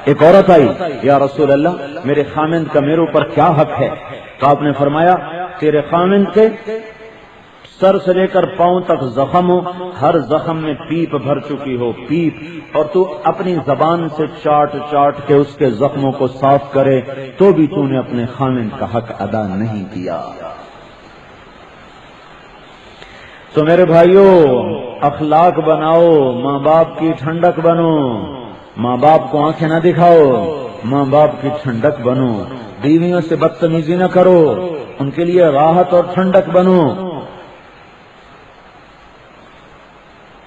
ایک عورت آئی، یا رسول اللہ میرے خامند کا میرے اوپر کیا حق ہے؟ تو آپ نے فرمایا تیرے خامند کے سر سے لے کر پاؤں تک زخم ہو، ہر زخم میں پیپ بھر چکی ہو، پیپ، اور تو اپنی زبان سے چاٹ چاٹ کے اس کے زخموں کو صاف کرے تو بھی تو نے اپنے خامند کا حق ادا نہیں کیا۔ تو میرے بھائیوں، اخلاق بناؤ، ماں باپ کی ٹھنڈک بنو، ماں باپ کو آنکھیں نہ دکھاؤ، ماں باپ کی ٹھنڈک بنو، بیویوں سے بدتمیزی نہ کرو، ان کے لیے راحت اور ٹھنڈک بنو۔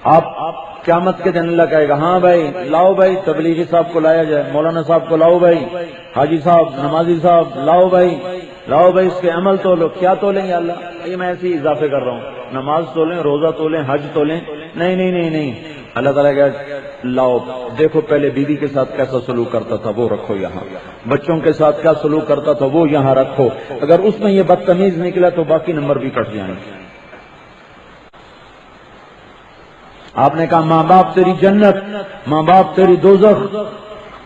آپ قیامت کے دن اللہ کہے گا ہاں بھائی لاؤ بھائی تبلیغی صاحب کو لایا جائے، مولانا صاحب کو لاؤ بھائی، حاجی صاحب، نمازی صاحب، لاؤ بھائی اس کے عمل تولو۔ کیا تولیں یا اللہ؟ یہ میں ایسے ہی اضافے کر رہا ہوں، نماز تولیں، روزہ تولیں، حج تولیں؟ نہیں نہیں نہیں نہیں، اللہ تعالیٰ کہ لاؤ دیکھو پہلے بیوی کے ساتھ کیسا سلوک کرتا تھا وہ رکھو یہاں، بچوں کے ساتھ کیا سلوک کرتا تھا وہ یہاں رکھو، اگر اس میں یہ بدتمیز نکلا تو باقی نمبر بھی کٹ جائیں گے۔ آپ نے کہا ماں باپ تیری جنت، ماں باپ تیری دوزخ،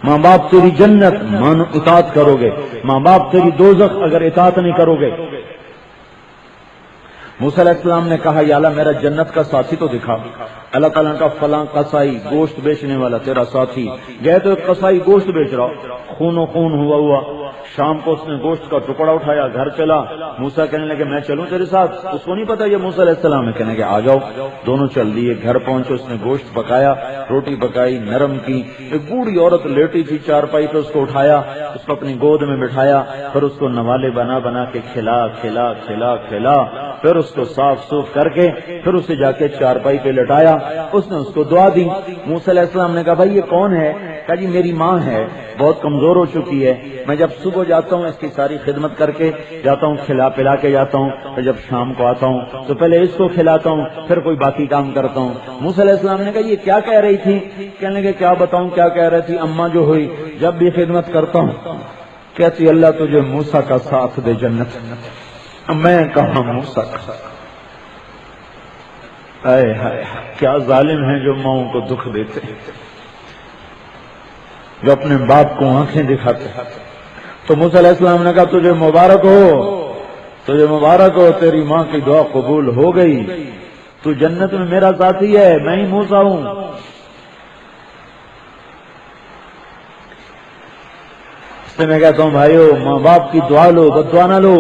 ماں باپ تیری جنت مانو اطاعت کرو گے، ماں باپ تیری دوزخ اگر اطاعت نہیں کرو گے۔ موسیٰ علیہ السلام نے کہا یا اللہ میرا جنت کا ساتھی تو دکھا۔ اللہ تعالیٰ کا فلاں قصائی گوشت بیچنے والا تیرا ساتھی، گئے تو ایک قصائی گوشت بیچ رہا، خون و خون ہوا، شام کو اس نے گوشت کا ٹکڑا اٹھایا، گھر چلا، موسیٰ کہنے لگے میں چلوں تیرے ساتھ؟ اس کو نہیں پتا یہ موسیٰ علیہ السلام ہے، کہنے لگے آ جاؤ، دونوں چل دیے، گھر پہنچے، اس نے گوشت پکایا، روٹی پکائی، نرم کی، ایک بوڑھی عورت لیٹی تھی چارپائی پہ، اس کو اٹھایا، اس کو اپنی گود میں بٹھایا، پھر اس کو نوالے بنا بنا کے کھلا کھلا کھلا کھلا، پھر اس کو صاف سوف کر کے پھر اسے جا کے چارپائی پہ لٹایا، اس نے اس کو دعا دی۔ موسیٰ علیہ السلام نے کہا بھائی یہ کون ہے؟ کہا جی میری ماں ہے، بہت کمزور ہو چکی ہے، میں جب صبح جاتا ہوں اس کی ساری خدمت کر کے جاتا ہوں، کھلا پلا کے جاتا ہوں، پھر جب شام کو آتا ہوں تو پہلے اس کو کھلاتا ہوں پھر کوئی باقی کام کرتا ہوں۔ موسیٰ علیہ السلام نے کہا یہ کیا کہہ رہی تھی؟ کہنے لگے کیا بتاؤں کیا کہہ رہی تھی؟ اماں جو ہوئی جب بھی خدمت کرتا ہوں کہتی اللہ تجھے موسیٰ کا ساتھ دے جنت۔ میں کہاں موسیٰ کا؟ اے ہائے کیا ظالم ہیں جو ماؤں کو دکھ دیتے، جو اپنے باپ کو آنکھیں دکھاتے۔ تو موسیٰ علیہ السلام نے کہا تجھے مبارک ہو، تجھے مبارک ہو، تیری ماں کی دعا قبول ہو گئی، تو جنت میں میرا ساتھی ہے، میں ہی موسیٰ ہوں۔ اس سے میں کہتا ہوں بھائیو ماں باپ کی دعا لو، بددعا نہ لو،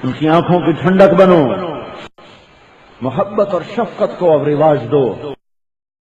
ان کی آنکھوں کی ٹھنڈک بنو، محبت اور شفقت کو اب رواج دو۔